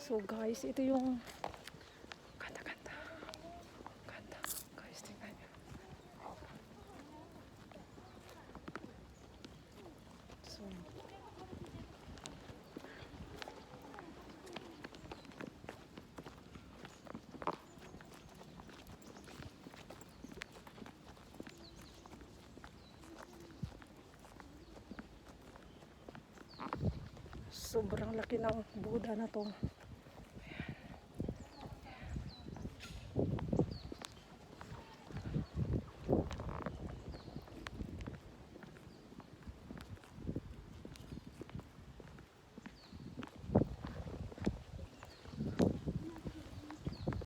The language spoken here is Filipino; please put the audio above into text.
So guys, ito yung ganda-ganda. Ganda. Guys, tingnan nyo. So, sobrang laki ng Buddha na to.